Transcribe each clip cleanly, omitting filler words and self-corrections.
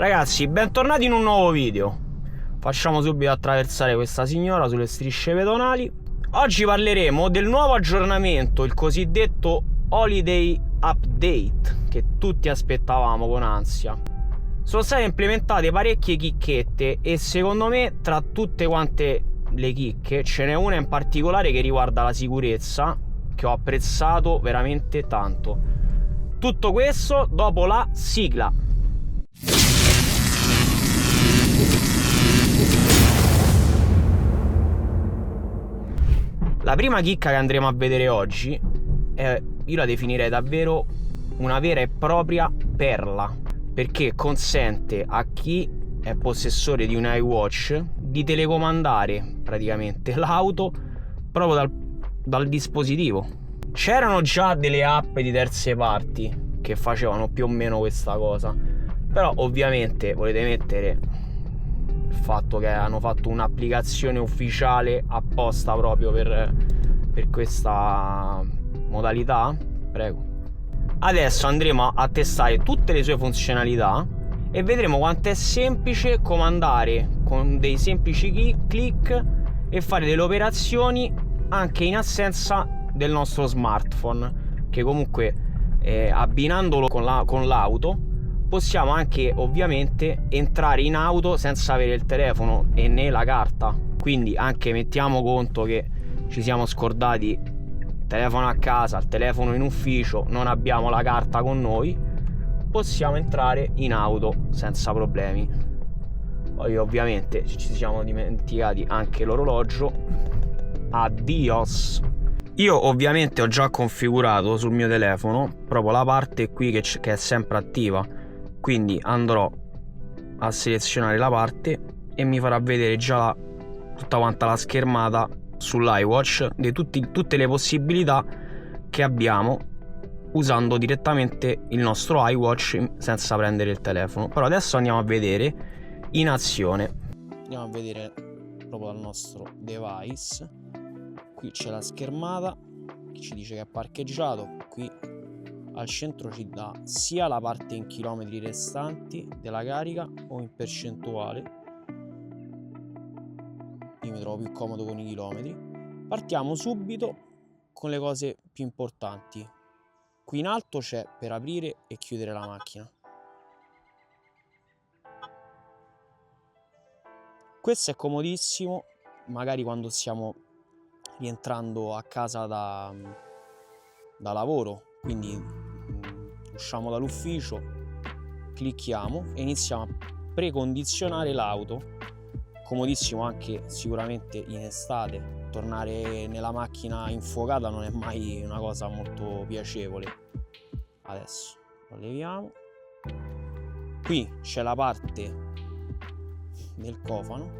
Ragazzi, bentornati in un nuovo video. Facciamo subito attraversare questa signora sulle strisce pedonali. Oggi parleremo del nuovo aggiornamento, il cosiddetto Holiday Update, che tutti aspettavamo con ansia. Sono state implementate parecchie chicchette e secondo me tra tutte quante le chicche ce n'è una in particolare che riguarda la sicurezza, che ho apprezzato veramente tanto. Tutto questo dopo la sigla. La prima chicca che andremo a vedere oggi io la definirei davvero una vera e propria perla, perché consente a chi è possessore di un iWatch di telecomandare praticamente l'auto proprio dal dispositivo. C'erano già delle app di terze parti che facevano più o meno questa cosa, però ovviamente volete mettere il fatto che hanno fatto un'applicazione ufficiale apposta proprio per questa modalità. Prego. Adesso andremo a testare tutte le sue funzionalità e vedremo quanto è semplice comandare con dei semplici click e fare delle operazioni anche in assenza del nostro smartphone, che comunque abbinandolo con l'auto possiamo anche ovviamente entrare in auto senza avere il telefono e né la carta. Quindi anche mettiamo conto che ci siamo scordati il telefono a casa, il telefono in ufficio, non abbiamo la carta con noi, possiamo entrare in auto senza problemi. Poi ovviamente ci siamo dimenticati anche l'orologio. Addios. Io ovviamente ho già configurato sul mio telefono proprio la parte qui che è sempre attiva, quindi andrò a selezionare la parte e mi farà vedere già tutta quanta la schermata sull'iWatch di tutte le possibilità che abbiamo usando direttamente il nostro iWatch senza prendere il telefono. Però adesso andiamo a vedere in azione. Andiamo a vedere proprio dal nostro device. Qui c'è la schermata che ci dice che è parcheggiato. Qui al centro ci dà sia la parte in chilometri restanti della carica o in percentuale. Io mi trovo più comodo con i chilometri. Partiamo subito con le cose più importanti. Qui in alto c'è per aprire e chiudere la macchina. Questo è comodissimo, magari quando stiamo rientrando a casa da lavoro, quindi usciamo dall'ufficio, clicchiamo e iniziamo a precondizionare l'auto. Comodissimo anche sicuramente in estate, tornare nella macchina infuocata non è mai una cosa molto piacevole. Adesso lo leviamo. Qui c'è la parte del cofano,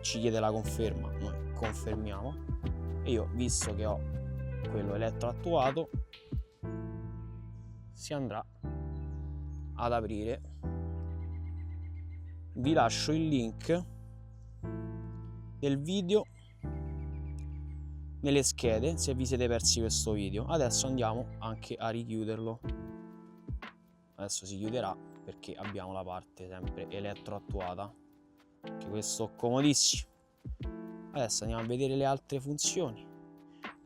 ci chiede la conferma, noi confermiamo e io, visto che ho quello elettroattuato, si andrà ad aprire. Vi lascio il link del video nelle schede se vi siete persi questo video. Adesso andiamo anche a richiuderlo. Adesso si chiuderà perché abbiamo la parte sempre elettroattuata, che questo è comodissimo. Adesso andiamo a vedere le altre funzioni.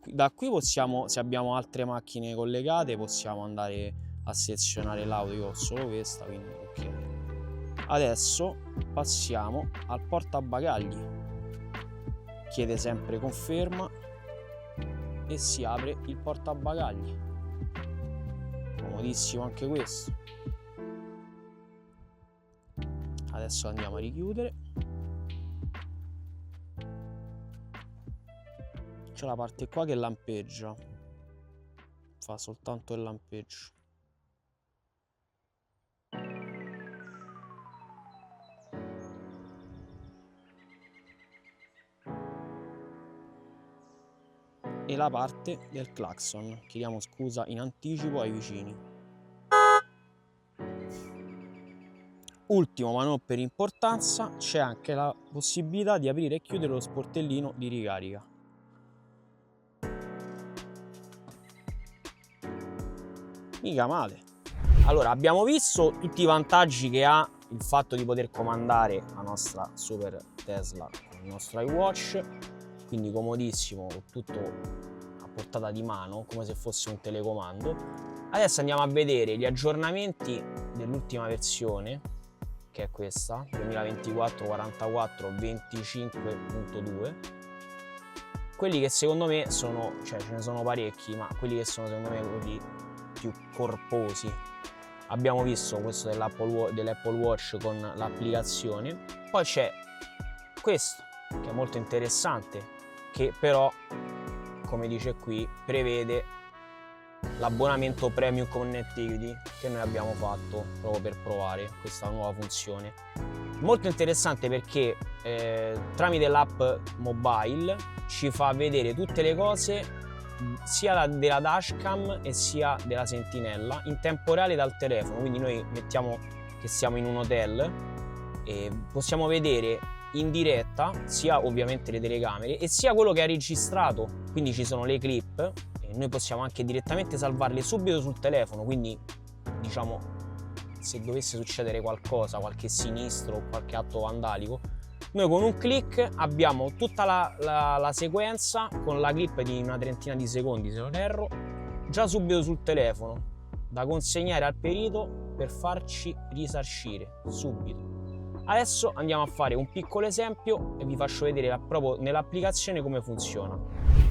Da qui possiamo, se abbiamo altre macchine collegate, possiamo andare a selezionare l'auto. Io ho solo questa, quindi ok. Adesso passiamo al portabagagli. Chiede sempre conferma e si apre il portabagagli. Comodissimo anche questo. Adesso andiamo a richiudere. C'è la parte qua che lampeggia, fa soltanto il lampeggio. E la parte del clacson, chiediamo scusa in anticipo ai vicini. Ultimo ma non per importanza, c'è anche la possibilità di aprire e chiudere lo sportellino di ricarica. Mica male. Allora, abbiamo visto tutti i vantaggi che ha il fatto di poter comandare la nostra super Tesla con il nostro iWatch, quindi comodissimo, tutto a portata di mano, come se fosse un telecomando. Adesso andiamo a vedere gli aggiornamenti dell'ultima versione, che è questa, 2024-44-25.2. Quelli che secondo me sono, cioè ce ne sono parecchi, ma quelli che sono secondo me quelli più corposi. Abbiamo visto questo dell'Apple Watch con l'applicazione, poi c'è questo che è molto interessante, che però, come dice qui, prevede l'abbonamento Premium Connectivity che noi abbiamo fatto proprio per provare questa nuova funzione. Molto interessante perché tramite l'app mobile ci fa vedere tutte le cose sia della dashcam e sia della sentinella in tempo reale dal telefono, quindi noi mettiamo che siamo in un hotel e possiamo vedere in diretta sia ovviamente le telecamere e sia quello che ha registrato, quindi ci sono le clip e noi possiamo anche direttamente salvarle subito sul telefono, quindi diciamo se dovesse succedere qualcosa, qualche sinistro o qualche atto vandalico, noi con un click abbiamo tutta la sequenza con la clip di una trentina di secondi, se non erro, già subito sul telefono, da consegnare al perito per farci risarcire subito. Adesso andiamo a fare un piccolo esempio e vi faccio vedere proprio nell'applicazione come funziona.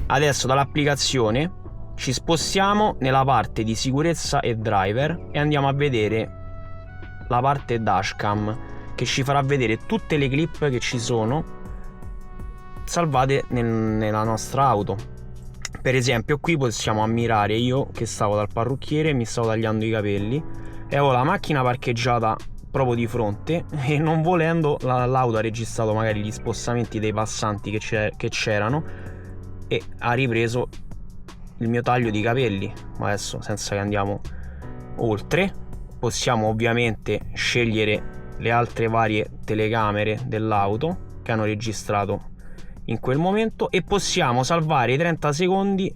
Adesso dall'applicazione ci spostiamo nella parte di sicurezza e driver e andiamo a vedere la parte dashcam, che ci farà vedere tutte le clip che ci sono salvate nella nostra auto. Per esempio qui possiamo ammirare io che stavo dal parrucchiere, mi stavo tagliando i capelli e avevo la macchina parcheggiata proprio di fronte e non volendo l'auto ha registrato magari gli spostamenti dei passanti che c'erano e ha ripreso il mio taglio di capelli. Ma adesso, senza che andiamo oltre, possiamo ovviamente scegliere le altre varie telecamere dell'auto che hanno registrato in quel momento e possiamo salvare i 30 secondi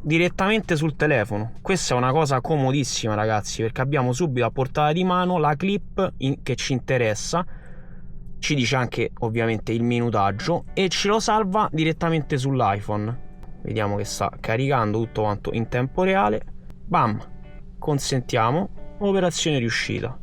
direttamente sul telefono. Questa è una cosa comodissima, ragazzi, perché abbiamo subito a portata di mano la clip che ci interessa, ci dice anche ovviamente il minutaggio e ce lo salva direttamente sull'iPhone. Vediamo che sta caricando tutto quanto in tempo reale. Bam, consentiamo, operazione riuscita.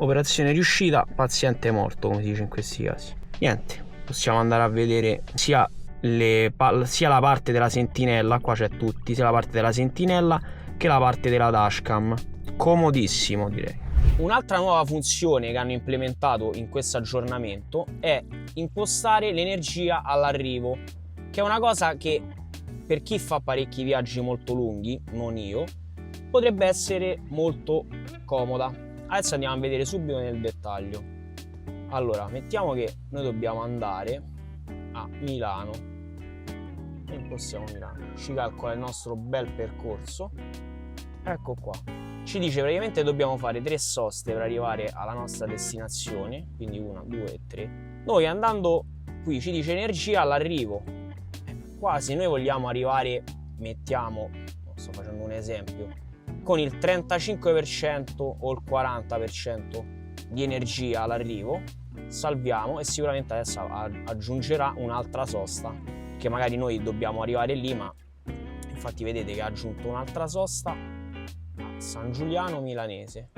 Operazione riuscita, paziente morto, come si dice in questi casi. Niente, possiamo andare a vedere sia la parte della sentinella, qua c'è tutti, sia la parte della sentinella che la parte della dashcam. Comodissimo, direi. Un'altra nuova funzione che hanno implementato in questo aggiornamento è impostare l'energia all'arrivo, che è una cosa che per chi fa parecchi viaggi molto lunghi, non io, potrebbe essere molto comoda. Adesso andiamo a vedere subito nel dettaglio. Allora, mettiamo che noi dobbiamo andare a Milano e impostiamo Milano. Ci calcola il nostro bel percorso. Ecco qua. Ci dice praticamente dobbiamo fare 3 soste per arrivare alla nostra destinazione, quindi 1, 2 e 3. Noi andando qui ci dice energia all'arrivo. Qua se noi vogliamo arrivare, mettiamo, sto facendo un esempio, con il 35% o il 40% di energia all'arrivo, salviamo e sicuramente adesso aggiungerà un'altra sosta, che magari noi dobbiamo arrivare lì, ma infatti vedete che ha aggiunto un'altra sosta a San Giuliano Milanese.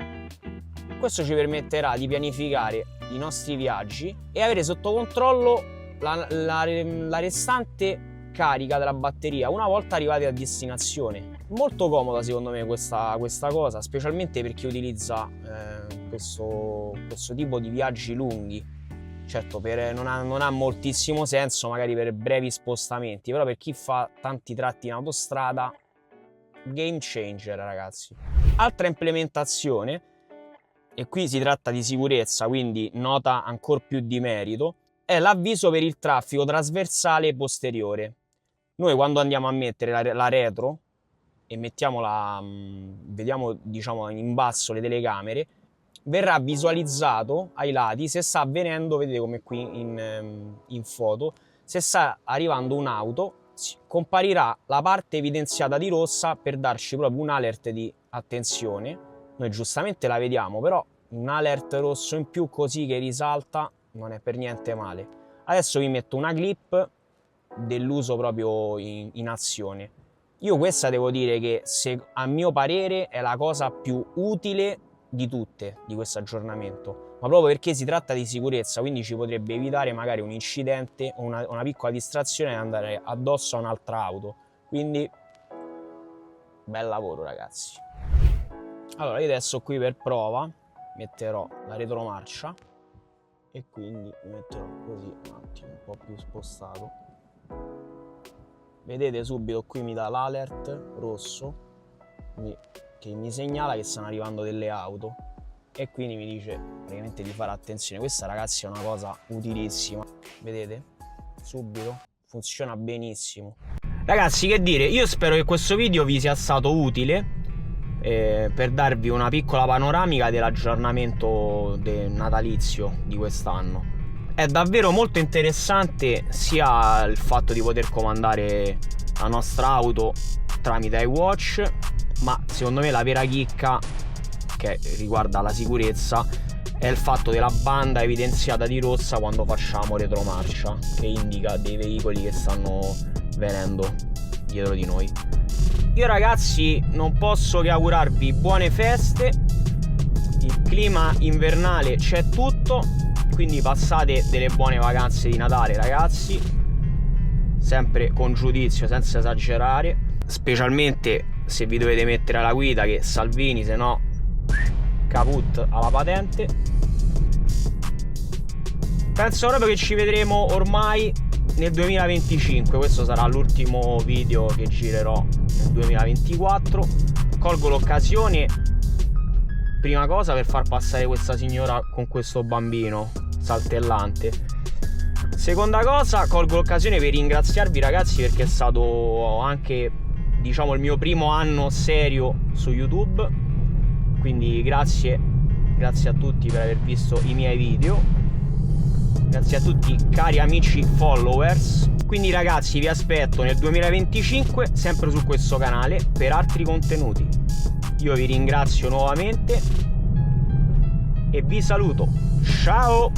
Questo ci permetterà di pianificare i nostri viaggi e avere sotto controllo la restante carica della batteria una volta arrivati a destinazione. Molto comoda secondo me questa cosa, specialmente per chi utilizza questo tipo di viaggi lunghi. Certo, non ha moltissimo senso magari per brevi spostamenti, però per chi fa tanti tratti in autostrada, game changer, ragazzi. Altra implementazione, e qui si tratta di sicurezza, quindi nota ancora più di merito, è l'avviso per il traffico trasversale posteriore. Noi quando andiamo a mettere la retro e vediamo diciamo in basso le telecamere, verrà visualizzato ai lati se sta avvenendo, vedete come qui in foto, se sta arrivando un'auto, comparirà la parte evidenziata di rossa per darci proprio un alert di attenzione. noi giustamente la vediamo, però un alert rosso in più così che risalta non è per niente male. Adesso vi metto una clip dell'uso proprio in azione. Io questa devo dire che a mio parere è la cosa più utile di tutte di questo aggiornamento, ma proprio perché si tratta di sicurezza, quindi ci potrebbe evitare magari un incidente o una piccola distrazione e andare addosso a un'altra auto. Quindi bel lavoro, ragazzi. Allora, io adesso qui per prova metterò la retromarcia e quindi mi metterò così un attimo, un po' più spostato. Vedete subito qui mi dà l'alert rosso che mi segnala che stanno arrivando delle auto e quindi mi dice praticamente di fare attenzione. Questa, ragazzi, è una cosa utilissima, vedete? Subito funziona benissimo. Ragazzi, che dire, io spero che questo video vi sia stato utile per darvi una piccola panoramica dell'aggiornamento natalizio di quest'anno. È davvero molto interessante sia il fatto di poter comandare la nostra auto tramite iWatch, ma secondo me la vera chicca che riguarda la sicurezza è il fatto della banda evidenziata di rossa quando facciamo retromarcia, che indica dei veicoli che stanno venendo dietro di noi. Io, ragazzi, non posso che augurarvi buone feste. Il clima invernale c'è tutto, quindi passate delle buone vacanze di Natale, ragazzi, sempre con giudizio, senza esagerare, specialmente se vi dovete mettere alla guida, che Salvini, se no caput alla patente. Penso proprio che ci vedremo ormai nel 2025. Questo sarà l'ultimo video che girerò nel 2024. Colgo l'occasione, prima cosa, per far passare questa signora con questo bambino saltellante. Seconda cosa, colgo l'occasione per ringraziarvi, ragazzi, perché è stato anche, diciamo, il mio primo anno serio su YouTube, quindi grazie a tutti per aver visto i miei video, grazie a tutti cari amici followers. Quindi, ragazzi, vi aspetto nel 2025 sempre su questo canale per altri contenuti. Io vi ringrazio nuovamente e vi saluto. Ciao!